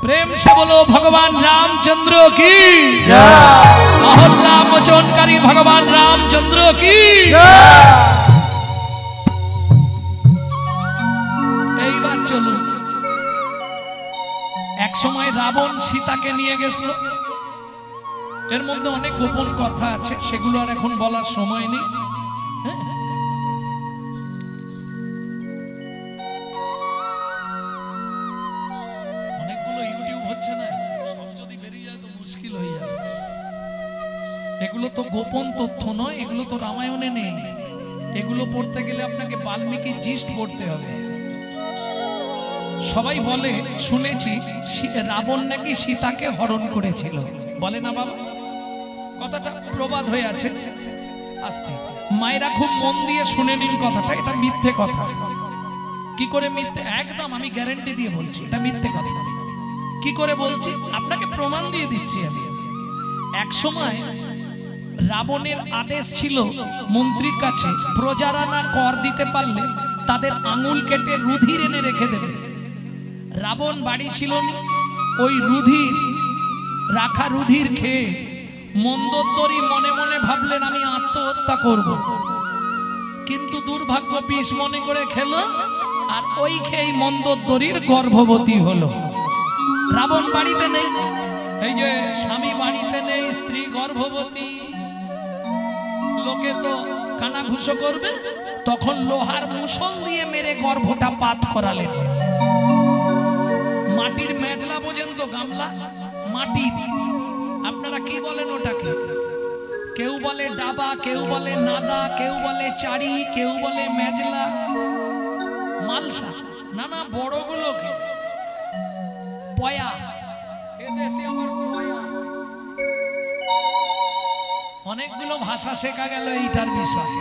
प्रेम से बोलो भगवान रामचंद्र की अहल्ला मोचनकारी भगवान रामचंद्र की। এইবার চলুন, এক সময় রাবণ সীতাকে নিয়ে গেছিল। এর মধ্যে অনেক গোপন কথা আছে, সেগুলো আর এখন বলার সময় নেই। অনেকগুলো ইউটিউব হচ্ছে না, সব যদি বেরিয়ে যায় তো মুশকিল হয়ে যাবে। এগুলো তো গোপন তথ্য নয়, এগুলো তো রামায়ণে নেই। এগুলো পড়তে গেলে আপনাকে বাল্মীকি জিস্ট পড়তে হবে। সবাই বলে, শুনেছি রাবণ নাকি সীতাকে হরণ করেছিল, বলে না বাবা? কথাটা প্রবাদ হয়ে আছে। আস্তে মায়েরা খুব মন দিয়ে শুনে নিন কথাটা, এটা মিথ্যে কথা। কি করে মিথ্যে? একদম আমি গ্যারান্টি দিয়ে বলছি এটা মিথ্যে কথা। কি করে বলছি? আপনাকে প্রমাণ দিয়ে দিচ্ছি আমি। এক সময় রাবণের আদেশ ছিল মন্ত্রীর কাছে, প্রজারা না কর দিতে পারলে তাদের আঙুল কেটে রুধির এনে রেখে দেবে। রাবণ বাড়ি ছিল, ওই রুধির রাখা রুধির খেয়ে মন্দোদরী মনে মনে ভাবলেন আমি আত্মহত্যা করব, কিন্তু দুর্ভাগ্য বিষ মনে করে খেলো, আর ওই খেয়ে মন্দোদরীর গর্ভবতী হলো। রাবণ বাড়িতে নেই, এই যে স্বামী বাড়িতে নেই, স্ত্রী গর্ভবতী, লোকে তো কানাঘুষো করবে। তখন লোহার মুষল দিয়ে মেরে গর্ভটা পাত করালেন। মাটির মেজলা পর্যন্ত, গামলা মাটি, আপনারা কি বলেন ওটাকে? কেউ বলে ডাবা, কেউ বলে নাদা, কেউ বলে চারি, কেউ বলে মেজলা, মালসা, না না বড়গুলোকে পয়া। এদেশে আমার পয়া। অনেকগুলো ভাষা শেখা গেল এইটার বিষয়।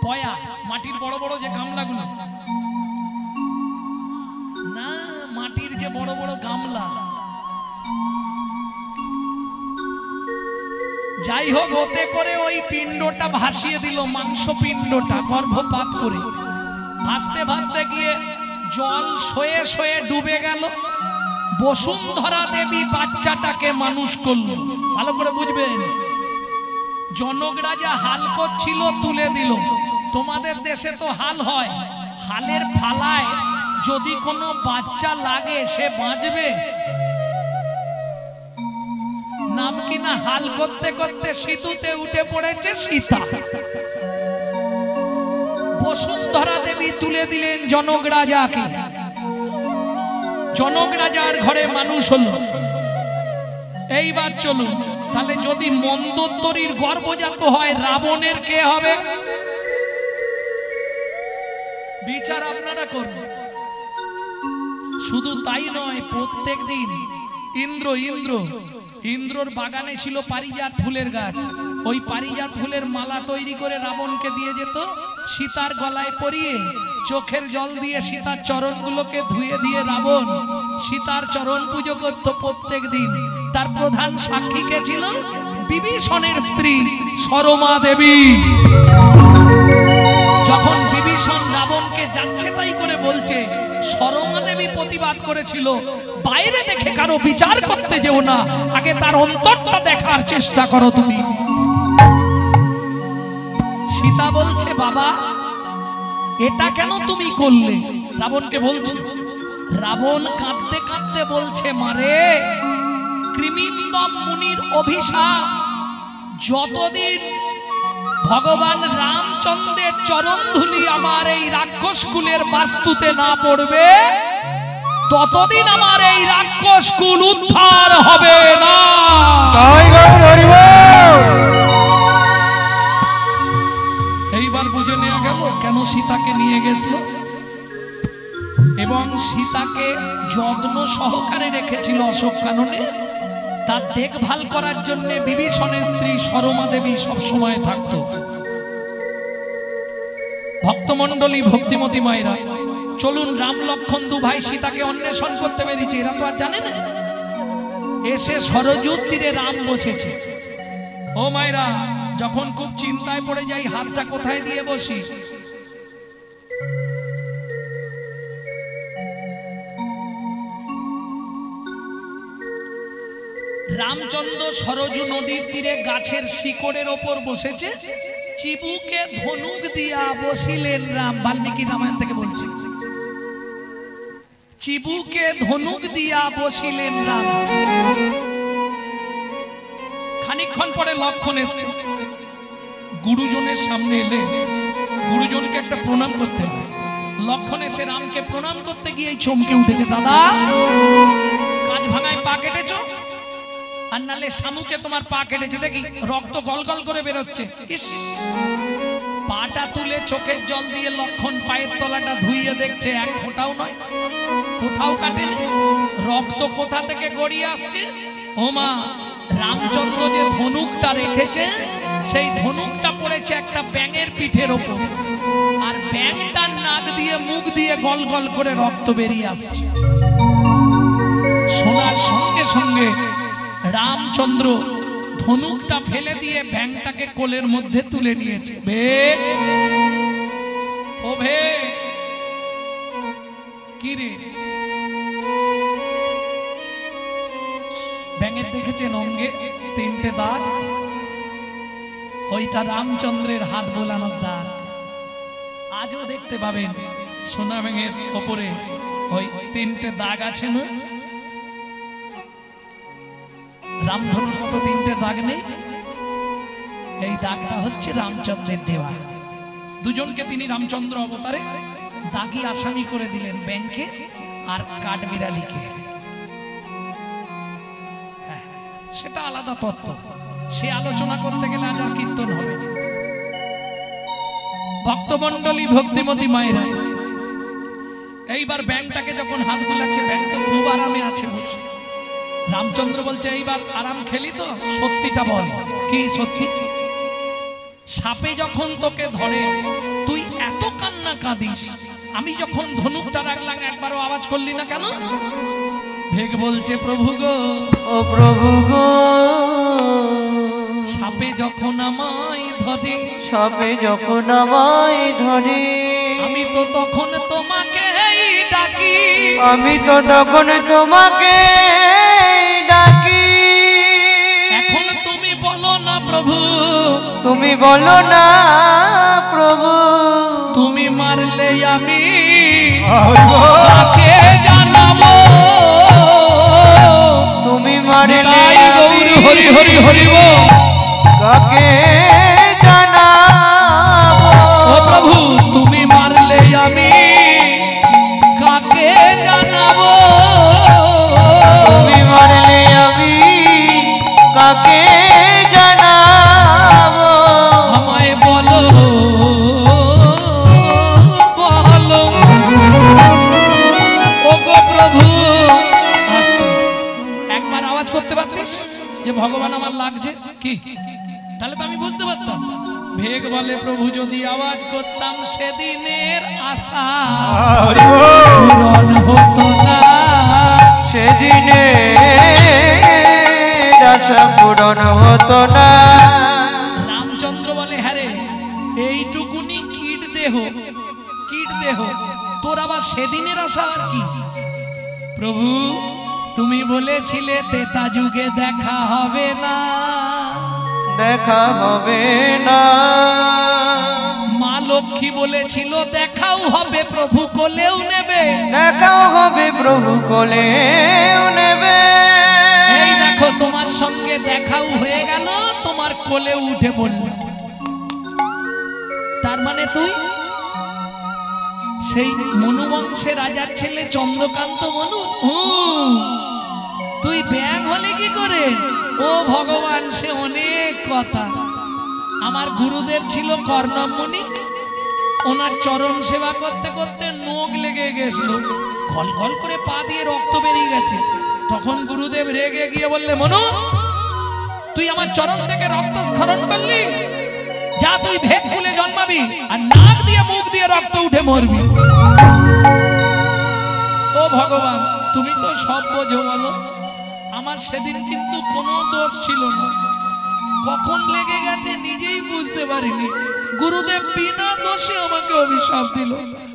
পয়া মাটির বড় বড় যে গামলাগুলো, না মাটির যে বড় বড় গামলা। যাই হোক, হতে করে ওই পিণ্ডটা ভাসিয়ে দিল, মাংস পিণ্ডটা গর্ভপাত করে। ভাসতে ভাসতে গিয়ে জল সয়ে সয়ে ডুবে গেল। বসুন্ধরা দেবী বাচ্চাটাকে মানুষ করল। ভালো করে বুঝবেন, জনক রাজা হাল করছিল, তুলে দিল। তোমাদের দেশে তো হাল হয়, হালের ফালায় যদি কোনো বাচ্চা লাগে সে বাঁচবে? নাম কিনা হাল করতে করতে সিঁথুতে উঠে পড়েছে সীতা। বসুন্ধরা দেবী তুলে দিলেন জনক রাজাকে। জনক রাজার ঘরে মানুষ হলো। এইবার চলুন, তাহলে যদি মন্দোদরীর গর্ভজাত হয়, রাবণের কে হবে? বিচার আপনারা করুন। শুধু তাই নয়, প্রত্যেক দিন ইন্দ্রর বাগানে ছিল পারিজাত ফুলের গাছ। ওই পারিজাত ফুলের মালা তৈরি করে রাবণকে দিয়ে যেত, সীতার গলায় পরিয়ে চোখের জল দিয়ে সীতার চরণগুলোকে ধুয়ে দিয়ে রাবণ সীতার চরণ পুজো করত প্রত্যেক দিন। তার প্রধান সাক্ষী কে ছিল? বিভীষণের স্ত্রী সরমা দেবী। যখন বিভীষণ রাবণকে যাচ্ছে তাই করে বলছে, সরমা দেবী প্রতিবাদ করেছিল, বাইরে দেখে কারো বিচার করতে যেও না, আগে তার অন্তরটা দেখার চেষ্টা করো তুমি। সীতা বলছে, বাবা এটা কেন তুমি করলে? রাবণকে বলছে। রাবণ কাঁদতে কাঁদতে বলছে, মারে কৃমিন্দম মুনির অভিশাপ, যতদিন ভগবান রামচন্দ্রের চরণ ধুলি আমার এই রাক্ষস কুলের বাস্তুতে না পড়বে, ততদিন আমার এই রাক্ষস কুল উদ্ধার হবে না। এইবার বুঝে নেওয়া গেল কেন সীতাকে নিয়ে গেছিল, এবং সীতাকে যত্ন সহকারে রেখেছিল অশোক কাননে। তার দেখভাল করার জন্য বিভীষণের স্ত্রী সরমা দেবী সবসময় থাকত। ভক্তমন্ডলী, ভক্তিমতী মায়েরা, চলুন, রাম লক্ষণ দু ভাই সীতাকে অন্বেষণ করতে বেরিয়েছে। এরা তো আর জানে না। এসে সরযূ তীরে রাম বসেছে। ও মায়েরা, যখন খুব চিন্তায় পড়ে যাই, হাতটা কোথায় দিয়ে বসি? রামচন্দ্র সরজু নদীর তীরে গাছের শিকড়ের ওপর বসেছে, চিবুকে ধনুক দিয়া বসিলেন রাম। বাল্মীকি রামায়ণ থেকে বলছি, চিবুকে ধনুক দিয়া বসিলেন রাম। খানিকক্ষণ পরে লক্ষণ এসছে, গুরুজনের সামনে এলে গুরুজনকে একটা প্রণাম করতে হয়। লক্ষণ এসে রামকে প্রণাম করতে গিয়ে চমকে উঠেছে, দাদা কাজ ভাঙায় পা কেটেছ, আর নালে শামুকে তোমার পা কেটেছে, দেখি রক্ত গলগল করে বেরোচ্ছে। পাটা তুলে চোখের জল দিয়ে লক্ষণ পায়ের তলাটা ধুইয়ে দেখছে, এক ফোঁটাও নয়, কোথাও কাটেনি। রক্ত কোথা থেকে গড়িয়ে আসছে? ওমা, রামচন্দ্র যে ধনুকটা রেখেছে সেই ধনুকটা পড়েছে একটা ব্যাঙের পিঠের ওপর, আর ব্যাঙটার নাক দিয়ে মুখ দিয়ে গল গল করে রক্ত বেরিয়ে আসছে। শোনার সঙ্গে সঙ্গে রামচন্দ্র ধনুকটা ফেলে দিয়ে ব্যাঙটাকে কোলের মধ্যে তুলে নিয়েছে। ভেগ, ও ভেগ, কি রে? ব্যাঙের দেখেছেন অঙ্গে 3টে দাগ, ওইটা রামচন্দ্রের হাত বোলানোর দাগ। আজও দেখতে পাবেন সোনা ব্যাঙের ওপরে ওই 3টে দাগ আছে না? রামধনুর মতো 3টে দাগ নেই? এই দাগটা হচ্ছে রামচন্দ্রের দেওয়া। দুজনকে তিনি রামচন্দ্র অবতারে দাগি আসামি করে দিলেন, ব্যাংকে আর কাঠবিড়ালিকে। সেটা আলাদা তত্ত্ব, সে আলোচনা করতে গেলে আজ আর কীর্তন হবে। ভক্তমণ্ডলী, ভক্তিমতী মায়েরা, এইবার ব্যাংকটাকে যখন হাত বুলাচ্ছে, ব্যাংক তো খুব আরামে আছে বসে। রামচন্দ্র বলছে, এইবার আরাম খেলি তো, সত্যিটা বল, কি সত্যি? সাপে যখন তোকে ধরে তুই এত কান্না কাঁদিস, আমি যখন ধনুকটা রাখলাম একবারও আওয়াজ করলি না কেন? ভেগ বলছে, প্রভু গো, ও প্রভু গো, সাপে যখন আমায় ধরে, সাপে যখন আমায় ধরে, আমি তো তখন তোমাকে ডাকি, আমি তো তখন তোমাকে ডাকি। এখন তুমি বলো না প্রভু, তুমি বলো না প্রভু, তুমি মারলে আমি কাকে জানাবো? তুমি মারলে গৌর হরি হরি হরি বল, কাকে জানাবো? ও প্রভু, তুমি মারলে আমি কাকে জানাবো? তুমি মারলে আমি কাকে জানাবো? আমায় বলো, বলো ও গো প্রভু। একবার আওয়াজ করতে পারতিস যে ভগবান আমার লাগছে কি, তাহলে তো আমি বুঝতে পারতাম। ভেগ বলে, প্রভু যদি আওয়াজ করতাম সেদিনের আশা পূরণ হতো না, সেদিনের আশা পূরণ হতো না। রামচন্দ্র বলে, হ্যাঁ রে, এইটুকুনি কীট দেহ, কীট দেহ, তোর আবার সেদিনের আশা আর কি? প্রভু তুমি বলেছিলে তেতা যুগে দেখা হবে না, দেখা হবে না। মা লক্ষ্মী বলেছিল দেখাও হবে, প্রভু কোলেও নেবে, দেখাও হবে, প্রভু কোলেও নেবে। এই দেখো তোমার সঙ্গে দেখাও হয়ে গেল, তোমার কোলেও উঠে পড়ল। তার মানে তুই সেই মনু বংশের রাজার ছেলে চন্দ্রকান্ত মনু, তুই ব্যাং হলে কি করে? ও ভগবান, সে অনেক কথা। আমার গুরুদেব ছিল কর্ণব মুনি, ওনার চরণ সেবা করতে করতে নোক লেগে গেছিল, ঘল ঘল করে পা দিয়ে রক্ত বেরিয়ে গেছে। তখন গুরুদেব রেগে গিয়ে বললে, মনু তুই আমার চরণ থেকে রক্ত স্খলন করলি, যা তুই ভেদ খুলে জন্মাবি আর নাক দিয়ে মুখ দিয়ে রক্ত উঠে মরবি। ও ভগবান, তুমি তো সব বোঝো, বলো আমার সেদিন কিন্তু কোনো দোষ ছিল না, কখন লেগে গেছে নিজেই বুঝতে পারিনি। গুরুদেব বিনা দোষে আমাকে অভিশাপ দিল।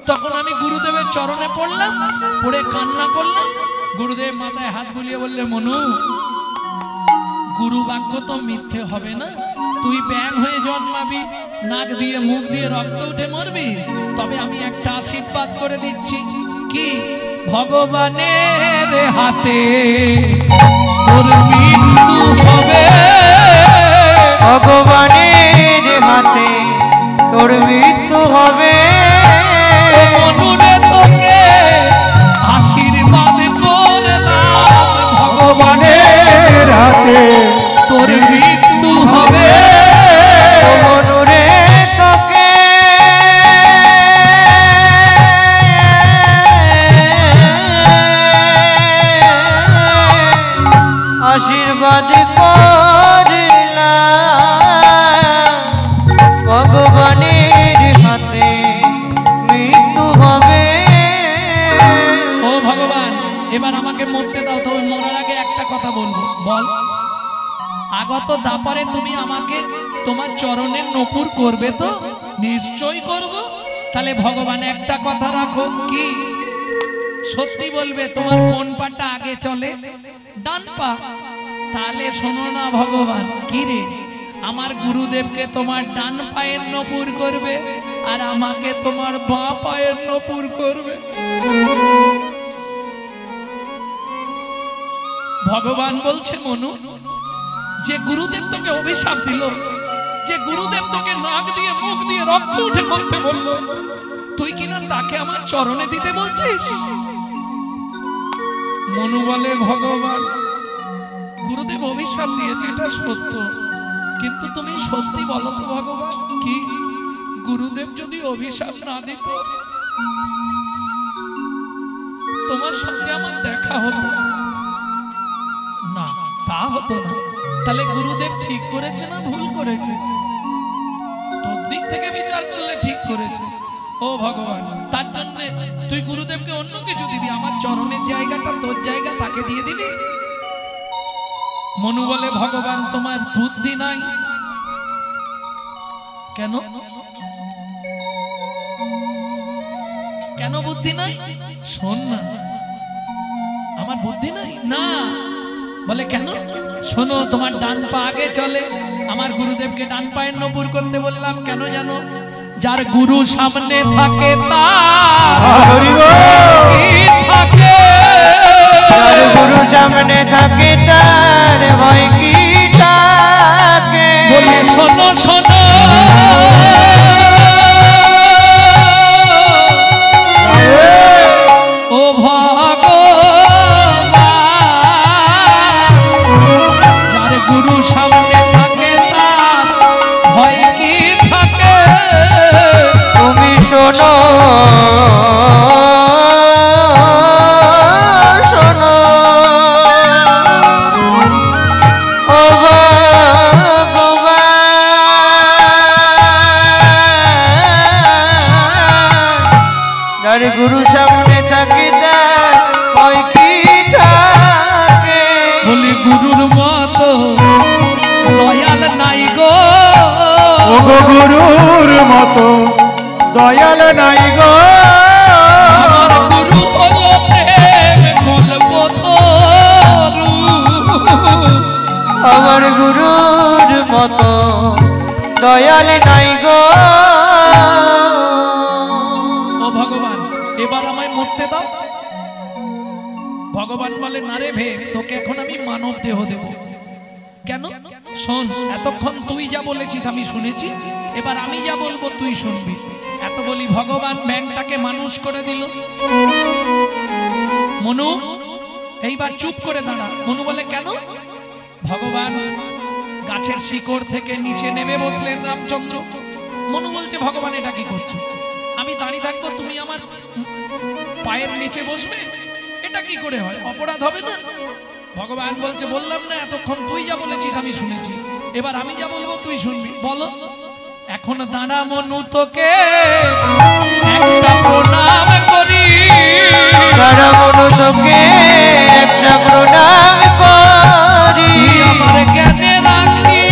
তখন আমি গুরুদেবের চরণে পড়লাম, পড়ে কান্না করলাম। গুরুদেব মাথায় হাত বুলিয়ে বললে, মনু গুরু বাক্য তো মিথ্যে হবে না। তুই ব্যাং হয়ে জন্মাবি, নাক দিয়ে মুখ দিয়ে রক্ত উঠে মরবি, তবে আমি একটা আশীর্বাদ করে দিচ্ছি। কি? ভগবানের হাতে তোর মৃত্যু হবে, ভগবানের হাতে তোর মৃত্যু হবে। মনুরে তোকে আশীর্বাদ করলাম, ভগবানের হাতে তোর মৃত্যু হবে। মনুরে তোকে আশীর্বাদ করলাম, ভগবানের হাতে মৃত্যু হবে। ও ভগবান, এবার আমাকে মরতে দাও। তুমি মরার আগে একটা কথা বলবো। বল। আগত দাপারে তুমি আমাকে তোমার চরণের নপুর করবে তো? নিশ্চয়ই করব। তাহলে ভগবান একটা কথা রাখো। কি? সত্যি বলবে তোমার কোন পাটা আগে চলে? ডান পা। তাহলে শোনো না ভগবান, কি রে, আমার গুরুদেবকে তোমার ডান পায়ের নপুর করবে আর আমাকে তোমার বাঁ পায়ের নপুর করবে। ভগবান বলছে, মনু, যে গুরুদেব তোকে অভিশাপ দিল, যে গুরুদেব তোকে নাক দিয়ে মুখ দিয়ে রক্ত উঠে বলতে বলল, তুই কিনা তাকে আমার চরণে দিতে বলছিস? মনু বলে, ভগবান, গুরুদেব অভিশাপ দিয়েছে, এটা সত্য, কিন্তু তুমি সত্যি বলো তো ভগবান, কি গুরুদেব যদি অভিশাপ না দিত তোমার সঙ্গে আমার দেখা হতো না? তা হতো না। তাহলে গুরুদেব ঠিক করেছে না ভুল করেছে? তোর দিক থেকে বিচার করলে ঠিক করেছে। ও ভগবান, তার জন্য তুই গুরুদেবকে অন্য কিছু দিবি, আমার চরণের জায়গাটা তোর জায়গা তাকে দিয়ে দিবি? মনু বলে, ভগবান, তোমার বুদ্ধি নাই। কেন? কেন বুদ্ধি নাই? শোন না, আমার বুদ্ধি নাই না। বলে, কেন? শোনো, তোমার ডান পা আগে চলে। আমার গুরুদেবকে ডান পায়ের নপুর করতে বললাম কেন জানো? যার গুরু সামনে থাকে তার থাকে, যার গুরু সামনে থাকে তার ভয় কি থাকে। বলে, শোনো শোনো, ও ভগবান, যার গুরু সামনে থাকে তার ভয় কি থাকে। তুমি শোনো শোনো, ও ভগবান, যার গুরু সামনে থাকে তার ভয় কি থাকে। বলি, গুরুর মতো দয়াল নাই গো, ও গো গুরুর মতো দয়াল নাই গো। আমার গুরু হলো প্রেম কল্পতরু, আমার গুরুর মতো দয়াল নাই গো। ও ভগবান, এবার আমায় মরতে দাও। ভগবান বলে, না রে ভে, তোকে এখন আমি মানব দেহ দেব। কেন? শোন, এতক্ষণ তুই যা বলেছিস আমি শুনেছি, এবার আমি যা বলবো তুই শুনবি। এত বলি ভগবান ব্যাংটাকে মানুষ করে দিল। মনু, এইবার চুপ করে দাঁড়া। মনু বলে, কেন? ভগবান গাছের শিকড় থেকে নিচে নেমে বসলেন রামচন্দ্র। মনু বলছে, ভগবান এটা কি করছো? আমি দাঁড়িয়ে থাকবো, তুমি আমার পায়ের নিচে বসবে? এটা কি করে হয়? অপরাধ হবে না? ভগবান বলছে, বললাম না এতক্ষণ তুই যা বলেছিস আমি শুনেছি, এবার আমি যা বলবো তুই শুনবি। বলো। এখন দাঁড়া মনু, তোকে একটা প্রণাম করি, দাঁড়া মনু, তোকে একটা প্রণাম করি, আমার জ্ঞানে রাখি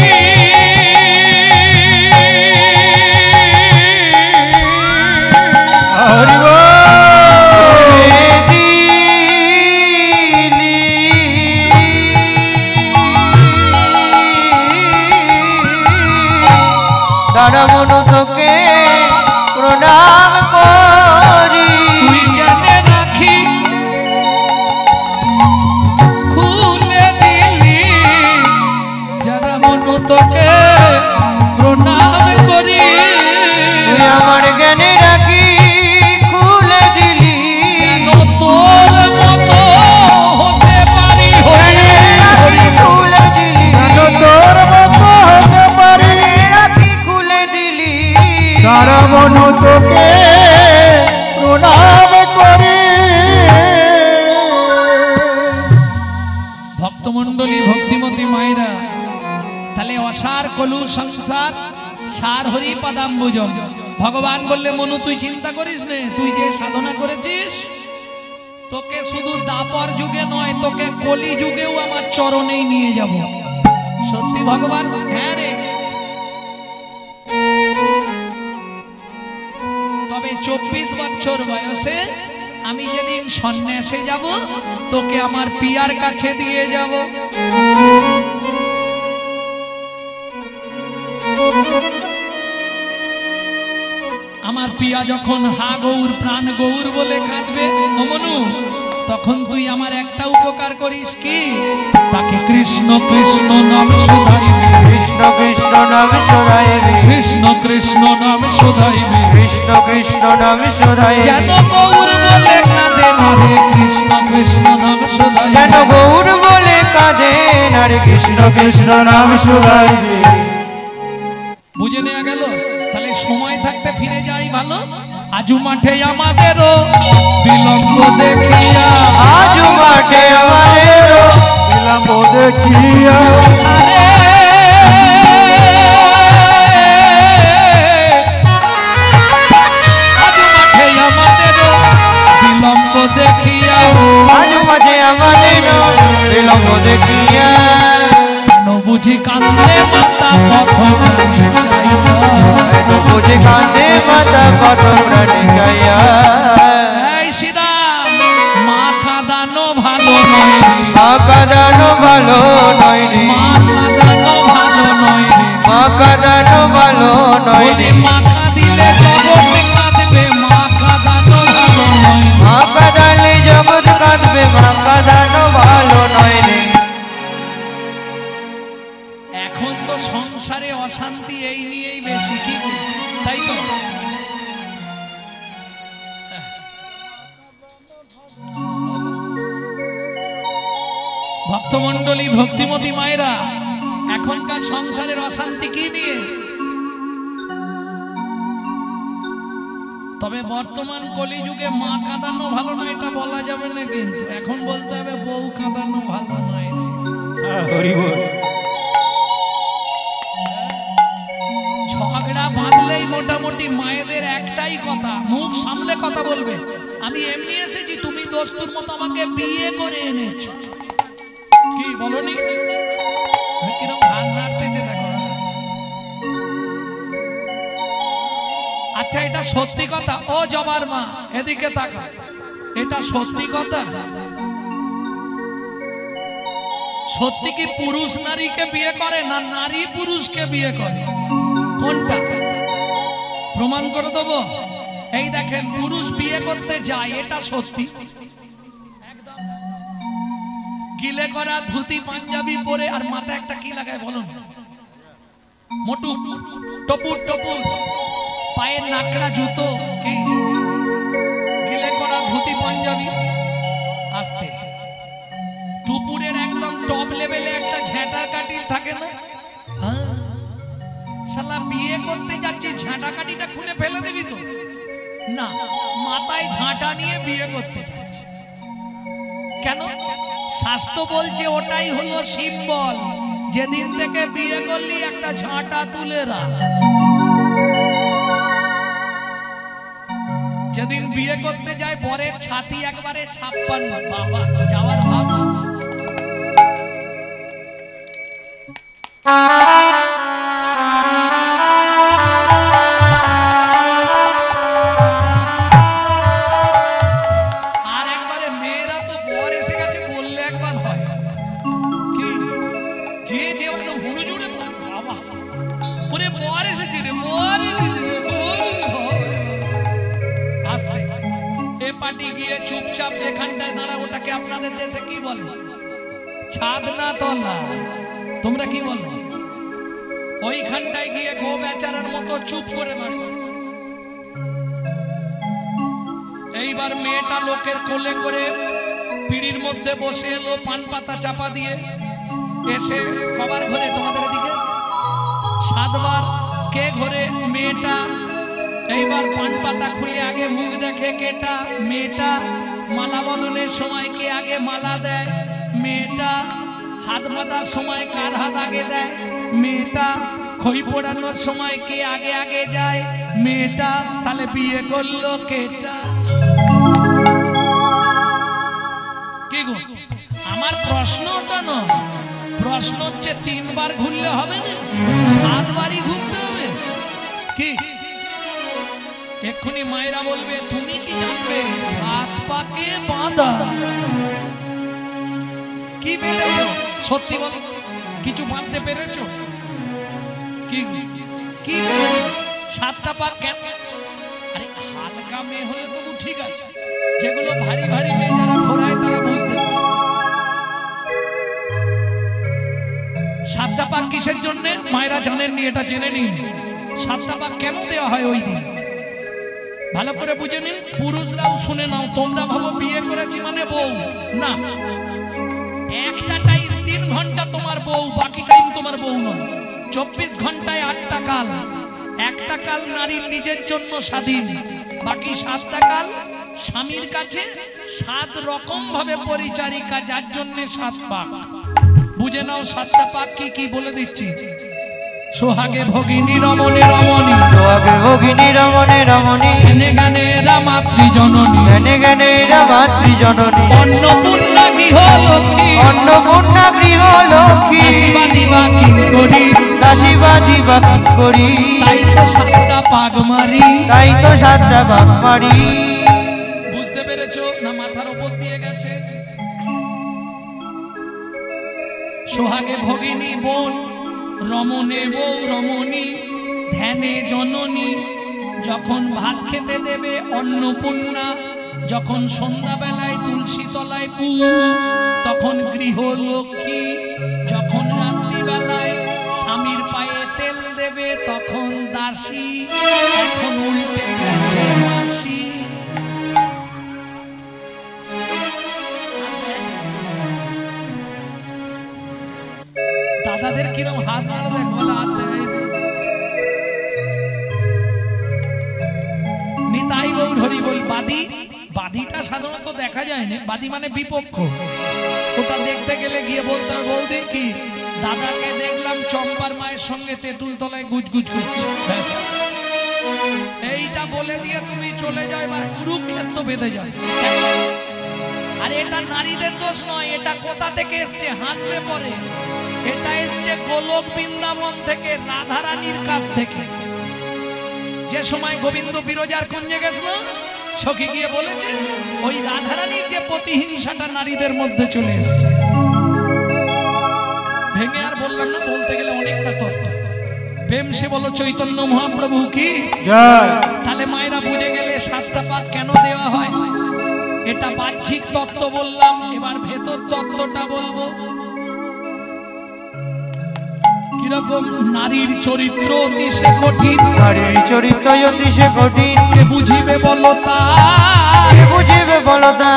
হরি বল। সারা মন তোকে প্রণাম করি। তুই জ্ঞানে রাখি খুলে দিলি, যারা মন তোকে প্রণাম করি। তুই আমার জ্ঞানে রাখি খুলে দিলি, যেন তোর মতো হতে পারি। রাখি খুলে দিলি, তোর মতো হতে পারি, রাখি খুলে দিলি। সারা মন তোকে প্রণাম করি। ভক্তমণ্ডলী, ভক্তিমতী মায়েরা, তাহলে অসার কলু সংসার সার হরি পদাম্বুজম। ভগবান বললে মনু তুই চিন্তা করিস নে, তুই যে সাধনা করেছিস তোকে শুধু দাপর যুগে নয়, তোকে কলি যুগেও আমার চরণেই নিয়ে যাব। সত্যি ভগবান? হ্যাঁ রে। তবে 24 বছর বয়সে আমি যেদিন সন্ন্যাসে যাব, তোকে আমার পিয়ার কাছে দিয়ে যাব। আমার পিয়া যখন হা গৌর প্রাণ গৌর বলে কাঁদবে, ও মনু, তখন তুই আমার একটা উপকার করিস কি, তাকে কৃষ্ণ কৃষ্ণ নাম শোধাইবে। কৃষ্ণ কৃষ্ণ নাম শোধাইবে, কৃষ্ণ কৃষ্ণ নাম শোধাইবে। কৃষ্ণ কৃষ্ণ নাম শোধাইবে, যেন গৌর বলে কাঁদে না রে, কৃষ্ণ কৃষ্ণ নাম শোধাইবে। যেন গৌর বলে কাঁদে না রে, কৃষ্ণ কৃষ্ণ নাম শুধাইবে। বুঝে নেওয়া গেল? তাহলে সময় থাকতে ফিরে যাই ভালো। আজু মাঠে আমাদেরও বিলম্ব দেখিয়া, আজু মাঠে আমাদেরও বিলম্ব দেখিয়া, আরে আজু মাঠে আমাদেরও বিলম্ব দেখিয়া, আজু মাঠে আমাদেরও বিলম্ব দেখিয়া, কেন বুঝি কান্দে মাতা পথ প্রাণে চাইয়া। এত বুঝে কাঁদে মাতা কত প্রাণে চাইয়া। এই শ্রীরাম, মা কাঁদানো ভালো নয় রে, মা কাঁদানো ভালো নয় রে, মা কাঁদানো ভালো নয় রে। মা কাঁদানো ভালো নয় বলে রে, মা কাঁদিলে জগৎ কাঁদবে, মা কাঁদানো ভালো নয়। মা কাঁদালে জগৎ কাঁদবে, মা কাঁদানো ভালো নয় রে। এখন তো সংসারে অশান্তি এই নিয়েই বেশি, কি বলি? তাই তো? ভক্তমণ্ডলী, ভক্তিমতী মায়েরা, এখনকার সংসারের অশান্তি কি নিয়ে? তবে বর্তমান কলিযুগে মা কাঁদানো ভালো নয় এটা বলা যাবে না, কিন্তু এখন বলতে হবে বউ কাঁদানো ভালো নয়। হরি বল। ঝগড়া বাঁধলেই মোটামুটি মায়েদের একটাই কথা, মুখ সামলে কথা বলবে। আমি এমনি এসেছি, তুমি দোস্তুর মতো আমাকে বিয়ে করে এনেছ, কি বলনি? কিরকম ঘাড় নাড়তেছে দেখো। আচ্ছা, এটা সত্যি কথা? ও জবার মা, এদিকে তাকা, এটা সত্যি কথা? সত্যি কি পুরুষ নারীকে বিয়ে করে না নারী পুরুষকে বিয়ে করে? কোনটা? প্রমাণ করে দেবো। এই দেখেন, পুরুষ বিয়ে করতে যায়, এটা সত্যি। গিলে করা ধুতি পাঞ্জাবি পরে, আর মাথায় একটা কি লাগায় বলুন? মোটু টপুর টপুর, পায়ের নাকড়া জুতো, কি গিলে করা ধুতি পাঞ্জাবি, আসতে টুপুরের একদম টপ লেভেলে একটা ঝেঁটার কাটিল থাকে না? শালা বিয়ে করতে যাচ্ছি, ঝাঁটা কাটিটা খুলে ফেলে দিবি তো না, মাথায় ঝাঁটা নিয়ে বিয়ে করতে যাচ্ছি। কেন? শাস্ত্র বলছে ওটাই হলো সিম্বল, যেদিন থেকে বিয়ে করলি একটা ঝাঁটা তুলে রাখ। যেদিন বিয়ে করতে যায় বরের ছাতি একবারে 56, বাবা যাওয়ার ভাবা। আর একবারে মেয়েরা তো বর এসে গেছে বললে একবার হয় কি, যে যে হুড়ু জুড়ে বাবা ওরে বর এসেছে রে, বর এসেছে রে, আস্তে। এ পার্টি গিয়ে চুপচাপ যেখানটায় দাঁড়া, ওটাকে আপনাদের দেশে কি বলে? ছাদ না তলা? তোমরা কি বলো? ওইখানটায় গিয়ে গো বেচারার মতো চুপ করে দাঁড়িয়ে। এইবার মেয়েটা লোকের কোলে করে পিড়ির মধ্যে বসে এলো, পান পাতা চাপা দিয়ে এসে কবার ঘরে তোমাদের দিকে 7 বার কে ঘরে? মেয়েটা। এইবার পান পাতা খুলে আগে মুখ দেখে কেটা? মেয়েটা। মালা বদলের সময় কে আগে মালা দেয়? মেয়েটা। হাত বাঁধার সময় কার হাত আগে দেয়? মেয়েটা। খই পোড়ানোর সময় কে আগে আগে যায়? মেয়েটা। তাহলে বিয়ে করলো কেটা? কি গো, আমার প্রশ্নটা নয়, প্রশ্ন হচ্ছে 3 বার ঘুরলে হবে না, 7 বারই ঘুরতে হবে। কি এক্ষুনি মায়েরা বলবে তুমি কি জানবে 7 পাকে বাঁধা? কি বেঁধেছো? সত্যি বল, কিছু বাঁধতে পেরেছো? কি কি 7টা পাক কেন? আরে হালকা মেয়ে হলে তবু ঠিক আছে, যেগুলো ভারী ভারী মেয়ে যারা ঘোরায় তারা বুঝতে পারে। 7টা পাক কিসের জন্য মায়েরা জানেননি, এটা জেনে নিন। 7টা পাক কেন দেওয়া হয় ওই দিন ভালো করে বুঝে নিন। পুরুষরাও শুনে নাও, তোমরা ভাবো বিয়ে করেছি মানে বউ না। একটা টাইম 3 ঘন্টা তোমার বউ, বাকি টাইম তোমার বউ নয়। 24 ঘন্টায় 8টা কাল। একটা কাল নারীর নিজের জন্য স্বাধীন, বাকি 7টা কাল স্বামীর কাছে 7 রকম ভাবে পরিচারিকা, যার জন্য 7 পাক। বুঝে নাও 7টা পাক কি কি বলে দিচ্ছি। সোহাগে ভগিনী রমণী রমণী, সোহাগে ভগিনী রমণী রমণী, গানে গানে মাতৃ জননী, গানে গানে মাতৃ জননী, অন্নপূর্ণা গৃহ লক্ষ্মী, অন্নপূর্ণা গৃহ লক্ষ্মী, দাসীবাদী বা কিঙ্করী, দাসীবাদী বা কিঙ্করী, তাই তো 7টা পাক মারি, তাই তো 7টা পাক মারি। বুঝতে পেরেছো না? মাথার উপর দিয়ে গেছে। সোহাগে ভগিনী বোন, রমণে বউ রমণী, ধ্যানে জননী, যখন ভাত খেতে দেবে অন্নপূর্ণা, যখন সন্ধ্যাবেলায় তুলসী তলায় পু, তখন গৃহলক্ষ্মী, যখন রাত্রিবেলায় স্বামীর পায়ে তেল দেবে তখন দাসী, এখন উল্টে গেছে মাসি। দাদাদের কিরম হাত মারা দেখ, বলে হাত দেয় নিতাই গৌর হরি বল। বাদী, বাদীটা সাধারণত দেখা যায় না, বাদী মানে বিপক্ষ। ওটা দেখতে গেলে গিয়ে বলতে হবে বৌদি কি দাদাকে দেখলাম চম্পার মায়ের সঙ্গে তেঁতুল তলায় গুজগুজ করছে, ব্যাস এইটা বলে দিয়ে তুমি চলে যাও, এবার কুরুক্ষেত্র বেঁধে যাবে। আর এটা নারীদের দোষ নয়, এটা কোথা থেকে এসছে হাসবে পরে। এটা এসছে গোলক বৃন্দাবন থেকে, রাধারানীর কাছ থেকে। যে সময় গোবিন্দ বিরজার কুঞ্জে গেছিল, সখী গিয়ে বলেছে ওই রাধারানীর যে প্রতিহিংসাটা নারীদের মধ্যে চলে এসছে। ভেঙে আর বললাম না, বলতে গেলে অনেকটা তত্ত্ব। প্রেম সে বলো চৈতন্য মহাপ্রভু কি জয়। তাহলে মায়েরা বুঝে গেলে 7টা পাক কেন দেওয়া হয়। এটা বাহ্যিক তত্ত্ব বললাম, এবার ভেতর তত্ত্বটা বলবো। কিরকম নারীর চরিত্র অতি সে কঠিন, নারীর চরিত্র অতি সে কঠিন, কে বুঝিবে বলো তা, কে বুঝিবে বলো তা,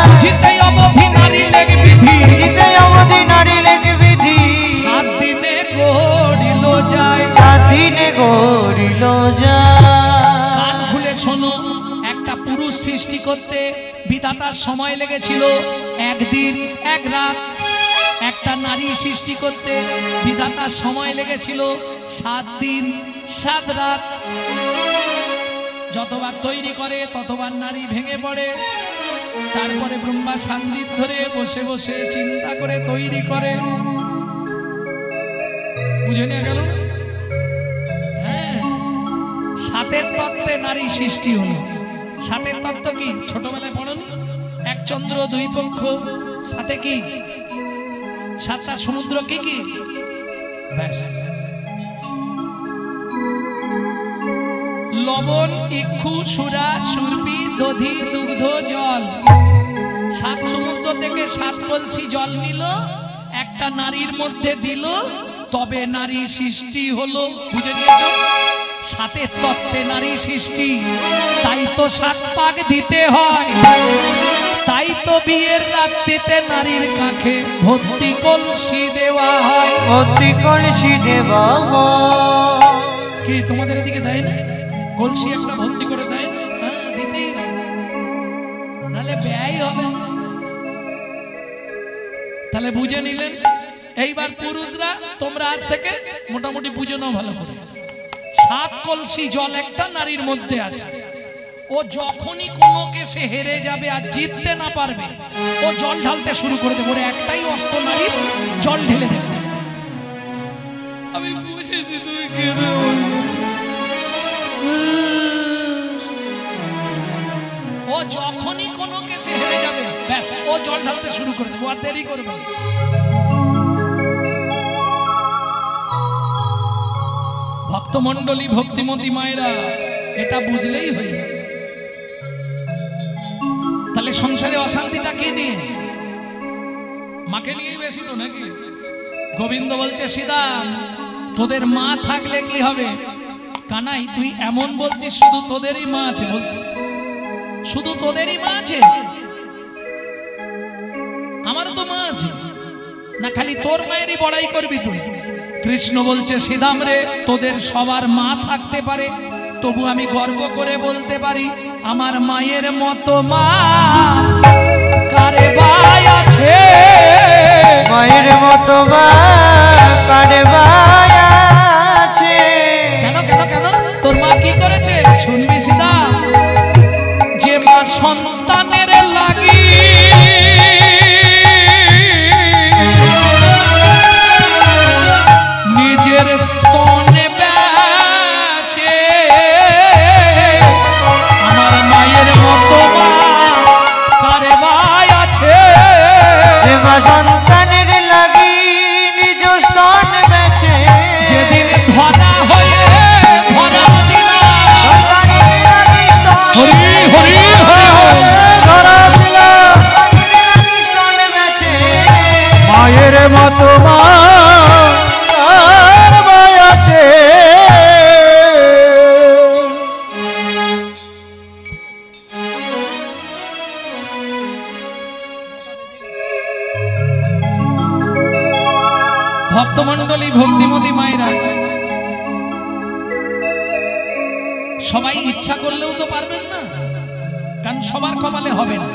বুঝিতে অবধি নারী লেগ বিধি, বুঝিতে অবধি নারী লেগ বিধি, 7 দিনে গড়িল যায়, 7 দিনে গড়িল যায়। কান খুলে শোনো, একটা পুরুষ সৃষ্টি করতে বিধাতার সময় লেগেছিল 1 দিন 1 রাত। একটা নারী সৃষ্টি করতে বিধাতার সময় লেগেছিল 7 দিন 7 রাত। যতবার তৈরি করে ততবার নারী ভেঙে পড়ে, তারপরে ব্রহ্মা সান্দিত ধরে বসে বসে চিন্তা করে তৈরি করে। বুঝে নিয়ে গেল? হ্যাঁ, 7 তত্ত্বে নারী সৃষ্টি হলো। 7 তত্ত্ব কি ছোটবেলায় পড়ুন? 1 চন্দ্র 2 পক্ষ, সাথে কি 7টা সমুদ্র, কি কি ব্যাস। লবণ, ইক্ষু, সুরা, সুরপি, দধি, দুগ্ধ, জল, 7 সমুদ্র থেকে 7 কলসি জল নিল, একটা নারীর মধ্যে দিল, তবে নারী সৃষ্টি হলো। বুঝে নিয়েছ? 7 তত্ত্বে নারী সৃষ্টি, তাই তো 7 পাক দিতে হয়, তাই তো বিয়ের রাত্রিতে নারীর কাঁখে ভর্তি কলসি দেওয়া হয়। ভর্তি কলসি দেওয়া কি তোমাদের এদিকে দেয় না? কলসি একটা ভর্তি করে দেয় না? হ্যাঁ, দিতেই হবে, নাহলে ব্যয় হবে। তাহলে বুঝে নিলেন। এইবার পুরুষরা তোমরা আজ থেকে মোটামুটি বুঝে নাও ভালো করে। 7 কলসি জল একটা নারীর মধ্যে আছে। ও যখনই কোনো কেসে হেরে যাবে আর জিততে না পারবে, ও জল ঢালতে শুরু করে দেবে। ওর একটাই অস্ত্র, নারীর জল ঢেলে দেবে। আমি বুঝেছি তুই কেন। ও যখনই কোনো কেসে হেরে যাবে, ব্যাস ও জল ঢালতে শুরু করে দেবে, আর দেরি করবে না। ভক্তমণ্ডলী, ভক্তিমতী মায়েরা, এটা বুঝলেই হয়ে যাবে। তাহলে সংসারে অশান্তিটা কে নিয়ে? মাকে নিয়েই বেশি তো নাকি? গোবিন্দ বলছে, সীতাম তোদের মা থাকলে কি হবে? কানাই তুই এমন বলছিস শুধু তোদেরই মা আছে? বলছিস শুধু তোদেরই মা আছে? আমারও তো মা আছে না, খালি তোর মায়েরই বড়াই করবি তুই? কৃষ্ণ বলছে, সীতাম রে, তোদের সবার মা থাকতে পারে, তবু আমি গর্ব করে বলতে পারি আমার মায়ের মতো মা কারে ভাই আছে? মায়ের মতো মা কারে ভাই আছে? কেন কেন কেন? তোর মা কি করেছে শুনবি সীতা? যে মা সন্তানের লাগি নিজের স্তনে বেচে, আমার মায়ের মতো মা কারে ভাই আছে? যে মা সন্তানের লাগি নিজ স্তন বেচে, যেদিন ধরা হয়ে ধরা দিলা, হরি হরি মায়ের মতো মা কার ভাই আছে? ভক্তমণ্ডলী, ভক্তিমতী মায়েরা, সবাই ইচ্ছা করলেও তো পারবেন না, কারণ সবার কপালে হবে না।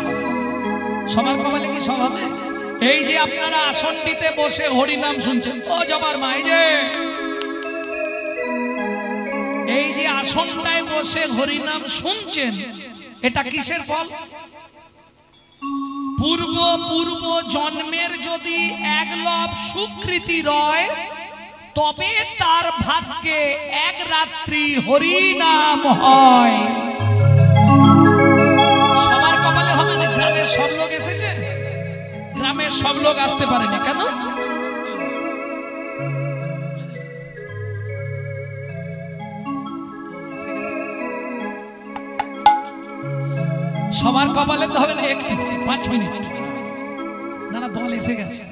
সবার কপালে কি সব হবে? এই যে আপনারা আসনটিতে বসে হরিনাম শুনছেন, ও জবার মা, এই যে আসনটায় বসে হরিনাম শুনছেন, এটা কিসের ফল? পূর্ব পূর্ব জন্মের যদি 1 লব সুকৃতি রয়, তবে তার ভাগ্যে 1 রাত্রি হরিনাম হয়। সবার কপালে হবে না। গ্রামের সব লোক এসেছে, গ্রামের সব লোক আসতে পারে না কেন? সবার কপালে তো হবে না, একটু 5 মিনিট। না না, দল এসে গেছে।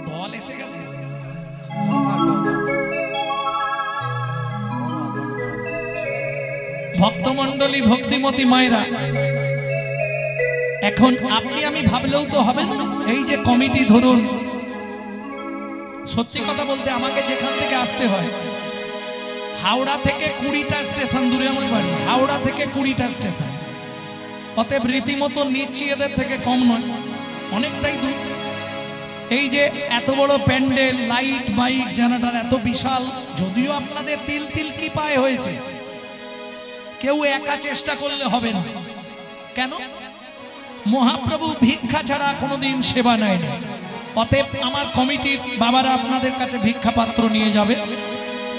দল এসে গেছে। ভক্তমণ্ডলী, ভক্তিমতী মায়েরা, এখন আপনি আমি ভাবলেও তো হবে না। এই যে কমিটি, ধরুন, সত্যি কথা বলতে আমাকে যেখান থেকে আসতে হয়, হাওড়া থেকে 20টা স্টেশন দূরে আমার বাড়ি, হাওড়া থেকে 20টা স্টেশন, অতএব রীতিমতো নিচ্ছি এদের থেকে কম নয়, অনেকটাই দূর। এই যে এত বড় প্যান্ডেল, লাইট, মাইক, জেনারেটর এত বিশাল, যদিও আপনাদের তিল তিল কি পায়ে হয়েছে, কেউ একা চেষ্টা করলে হবে না। কেন? মহাপ্রভু ভিক্ষা ছাড়া কোনোদিন সেবা নেয় না। অতএব আমার কমিটির বাবারা আপনাদের কাছে ভিক্ষা পাত্র নিয়ে যাবে।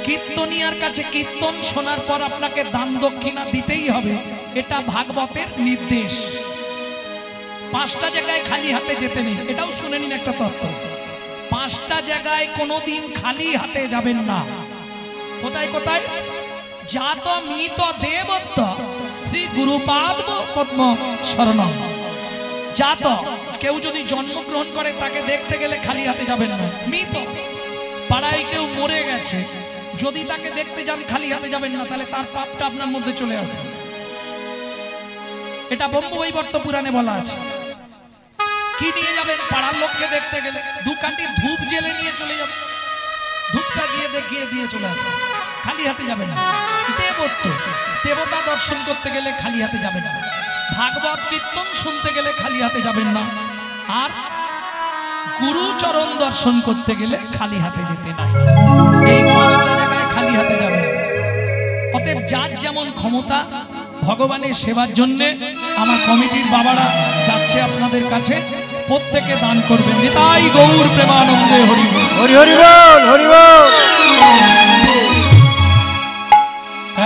কীর্তনিয়ার কাছে কীর্তন শোনার পর আপনাকে দান দক্ষিণা দিতেই হবে, এটা ভাগবতের নির্দেশ। 5টা জায়গায় খালি হাতে যেতে নেই, এটাও শুনে নিন একটা তত্ত্ব। পাঁচটা জায়গায় কোনোদিন খালি হাতে যাবেন না। কোথায় কোথায়? জাত মিত দেবত্ব শ্রী গুরুপাদ পদ্ম শরণম। জাত, কেউ যদি জন্মগ্রহণ করে তাকে দেখতে গেলে খালি হাতে যাবেন না। মৃত, পাড়ায় কেউ মরে গেছে, যদি তাকে দেখতে যান খালি হাতে যাবেন না, তাহলে তার পাপটা আপনার মধ্যে চলে আসবে। এটা ব্রহ্মবৈবর্ত পুরাণে বলা আছে। কি নিয়ে যাবেন? পাড়ার লোককে দেখতে গেলে দু কাঠি ধূপ জেলে নিয়ে চলে যাবেন, ধূপটা গিয়ে দেখিয়ে দিয়ে চলে আসবেন, খালি হাতে যাবেন না। দেবত্ব, দেবতা দর্শন করতে গেলে খালি হাতে যাবেন না। ভাগবত কীর্তন শুনতে গেলে খালি হাতে যাবেন না। আর গুরুচরণ দর্শন করতে গেলে খালি হাতে যেতে নাই। এই পাঁচটা জায়গায় খালি হাতে যাবেন। অতএব যার যেমন ক্ষমতা ভগবানের সেবার জন্য আমার কমিটির বাবারা যাচ্ছে আপনাদের কাছে, প্রত্যেকে দান করবেন। নিতাই গৌর প্রেমানন্দে হরি বল, হরি হরি বল, হরি বল।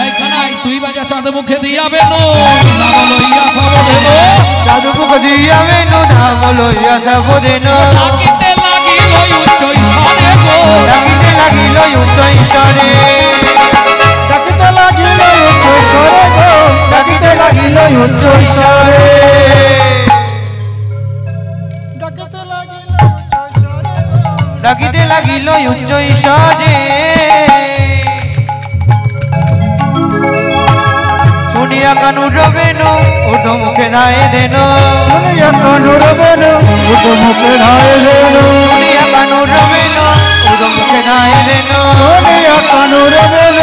এই কানাই তুই বাজা চাঁদ মুখে দিয়াবে নো নাম লইয়া সব দেব, চাঁদ মুখে দিয়াবে নো নাম লইয়া সব দেব। ডাকিতে লাগিল উচ্চ ঈশ্বরে গো, ডাকিতে লাগিল উচ্চ ঈশ্বরে, ডাকিতে লাগিল উচ্চ ঈশ্বরে গো, ডাকিতে লাগিল উচ্চ ঈশ্বরে, ডাকিতে লাগিল উচ্চ ঈশ্বরে গো, ডাকিতে লাগিল উচ্চ ঈশ্বরে। শুনিয়া কানু রবেন উর্ধ মুখে ধায়ে দেন, শুনিয়া কানু রবেন উর্ধ মুখে ধায়ে দেন, শুনিয়া কানু রবেন উর্ধ মুখে ধায়ে দেন, শুনিয়া কানু রবেন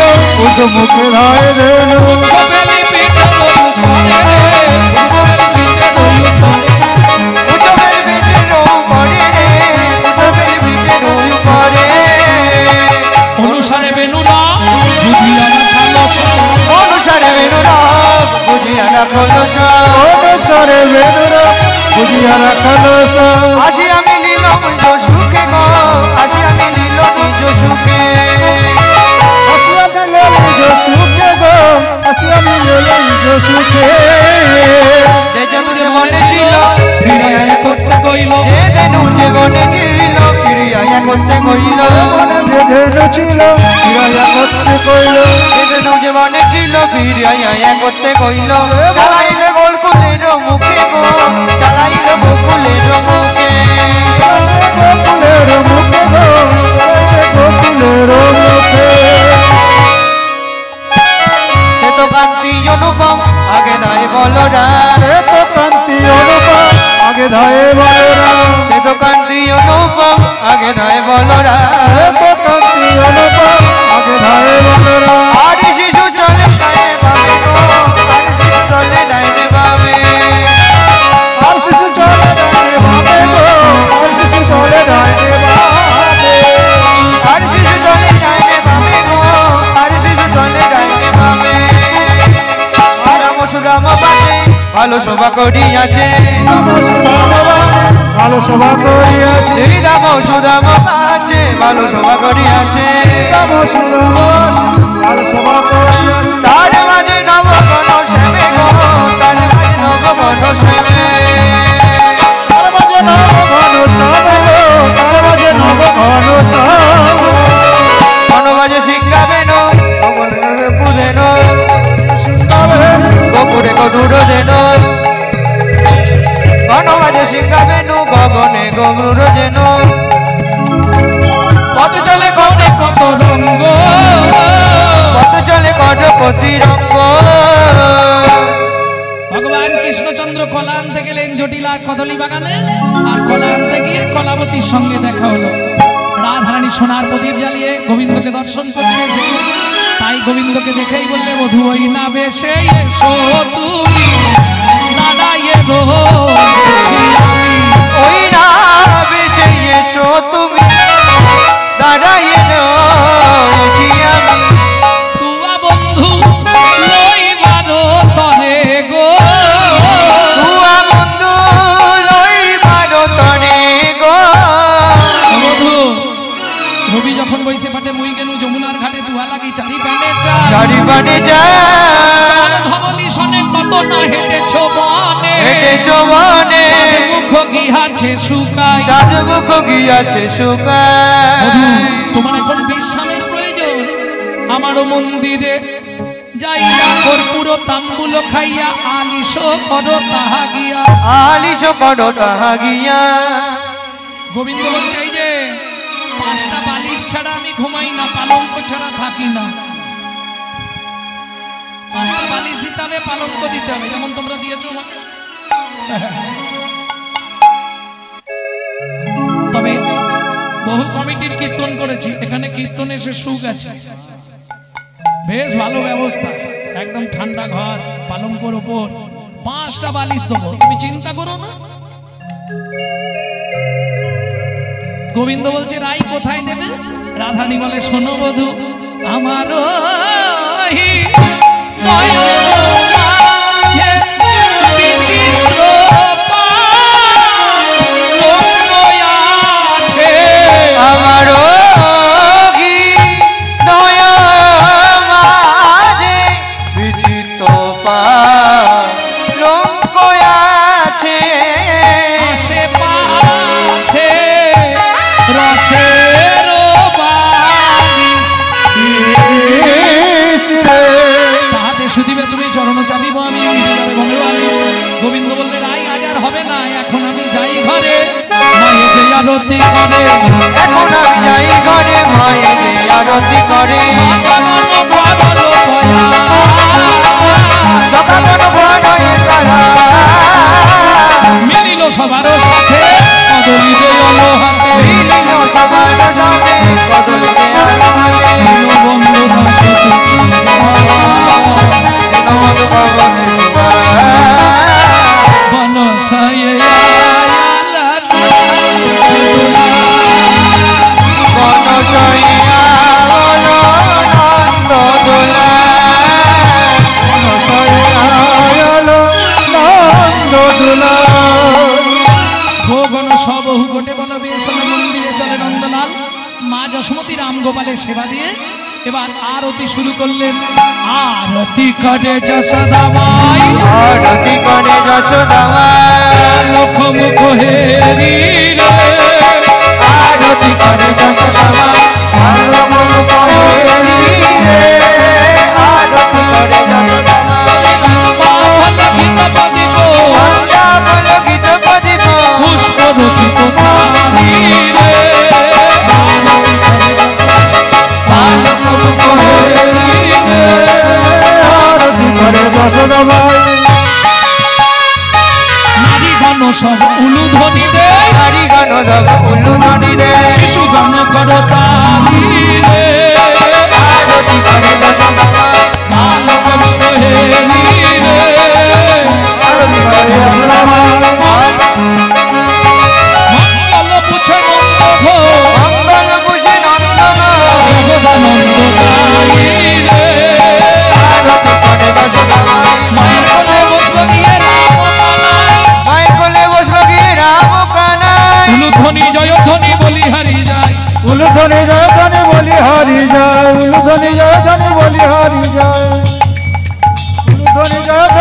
উর্ধ মুখে ধায়ে দেন। সবেলি পিঠে লইউ করে রে, উচ্চবেল পিঠে রৌ করে রে, উচ্চবেল পিঠে রৌ করে। অনুসারে বেনু না বুঝিয়া রাখালো সব, অনুসারে বেনুরা বুঝিয়া রাখল সব। অনুসারে বেদুরা বুঝিয়া রাখলো সব। আসি আমি লীল নিজ সুখে গো, আসি আমি লীল নিজ সুখে, আসিয়া গেল নিজ সুখে গো, আসিয়া গেল নিজ সুখে। যে যে মনে ছিল ফিরিয়া করতে কইল, যে দেনু যে মনে ছিল ফিরিয়া করতে কইল, মনে যে ধেনু ছিল ফিরাইয়া করতে কইল, যে দেনু যে মনে ছিল ফিরিয়া করতে কইল। চালাইলে গোকুলের মুখে গো, চালাইলে গোকুলের মুখে, গোকুলের মুখে গো, গোকুলের মুখে। সে তো কান্তি অনুপম আগে নাই বলরা, এ তো কান্তি অনুপম আগে ধায়ে বলরা, সে তো কান্তি অনুপম আগে নাই বলরা। এ তো কান্তি অনুপম আগে ধায়ে বলরা। আর শিশু চলে ডাইনে বামে গো, আর শিশু চলে ডাইনে বামে, আর শিশু চলে ডাইনে বামে গো, আর শিশু চলে ডাইনে বামে, আর শিশু চলে ডাইনে বামে গো, আর শিশু চলে ডাইনে বামে। আর রাম বাজে ভালো শোভা করিয়াছে, ভালো শোভা করিয়াছে, এই রাম সুদাম বাজে ভালো শোভা করিয়াছে। ভালো শোভা করিয়াছে। তার মাঝে নবগণ সেবে গো, তার মাঝে নবগণ সেবে, তার মাঝে নব ঘন সাবে গো, তার মাঝে নব ঘন সাবে। বনবাজে শিখাবেন গোকুলে পুদেন, শিখাবেন গোকুলে গরুর দেন, বনবাজে শিখাবেন গগনে গরুর দেন। পথ চলে কনে কত রঙ্গ, পথ চলে কটপতি রঙ্গ, ভগবান কৃষ্ণচন্দ্র কলা আনতে গেলেন জটিলার কদলী বাগানে, আর কলা আনতে গিয়ে কলাবতীর সঙ্গে দেখা হলো। রাধারানী সোনার প্রদীপ জ্বালিয়ে গোবিন্দকে দর্শন করতে এসেছে, তাই গোবিন্দকে দেখেই বললে বধূ ওই না বেশে এসো তুমি দাঁড়াইয়ে রয়েছি আমি। ওই না বেঁচে এসো তুমি দাঁড়াইয়ে রয়েছি আমি। তুয়া বন্ধু লই মারো তরে গো, তুয়া বন্ধু লই মারো তরে গো। বধূ রবি যখন বইছে পাটে মুই গেনু যমুনার ঘাটে তুয়া লাগি চারি পানে চা, চারি বাড়ি যা চার ধবলি সনে কত বনে হেঁটেছো বনে চাঁদ মুখ গিয়াছে শুকাই চাঁদ মুখ গিয়াছে শুকায় বধূ, তোমার এখন বিশ্রামের প্রয়োজন। আমারও মন্দিরে যাইয়া কর্পূর তাম্বুল খাইয়া আলিশ করো তাহা গিয়া। আলিশ করো তাহা গিয়া। গোবিন্দ বলছে এই যে 5টা বালিশ ছাড়া আমি ঘুমাই না, পালঙ্ক ছাড়া থাকি না। 5টা বালিশ দিতে হবে, পালঙ্ক দিতে হবে, যেমন তোমরা দিয়েছো আমাকে। তবে বহু কমিটির কীর্তন করেছি, এখানে কীর্তন এসে সুখ আছে, বেশ ভালো ব্যবস্থা, একদম ঠান্ডা ঘর, পালঙ্কর উপর 5টা বালিশ দেবো, তুমি চিন্তা করো না। গোবিন্দ বলছে রাই কোথায় দেবে? রাধানী বলে শোনো বধূ, আমার গোবিন্দ বললে রাই আজ আর হবে না, এখন আমি যাই ঘরে, মায়ের যে আরতি করে, এখন আমি যাই ঘরে, মায়ের যে আরতি করে, মিলিল সবার সাথে কদলি দেওয়াল হাতে, মিলিল সবার সাথে কদলি দেওয়াল হাতে, বন্ধু দাস বনসায়ে আয়ালা বনসাইয়া বলো নন্দ দোলা, ভোগন সব হুগটে বলো বেসন মন্দিরে চলে নন্দলাল। মা যশোমতী রাম গোপালের সেবা দিয়ে এবার আরতি শুরু করলেন। আরতি করে যশোদামাই, আরতি করে যশোদামাই, লক্ষ মুখ হেরি রে, আরতি করে যশোদামাই, লক্ষ মুখ হেরি রে, আরতি করে যশোদামাই, পুষ্প রচিত থালি রে, নারী গণ সব উলুধ্বনি দে, নারী গান উল্লুধ্বনি রে, শিশু গান করো তালি রে, আরতি করে যশোদামাই, লক্ষ মুখ হেরি রে, আরতি করে যশোদামাই, মঙ্গল পুছে নন্দ ঘো, মঙ্গল বুঝে নন্দ জগদানন্দ গাই রে, আরতি করে যশোদামাই, মায়ের কোলে বসলো গিয়ে রাম কানাই, মায়ের কোলে বসলো গিয়ে রাম কানাই, উলুধ্বনি জয়ধ্বনি বলিহারি যায়, উলুধ্বনি জয়ধ্বনি বলি হারি যায়, উলুধ্বনি জয়ধ্বনি বলি হারি যায়, উলুধ্বনি জয়ধ্বনি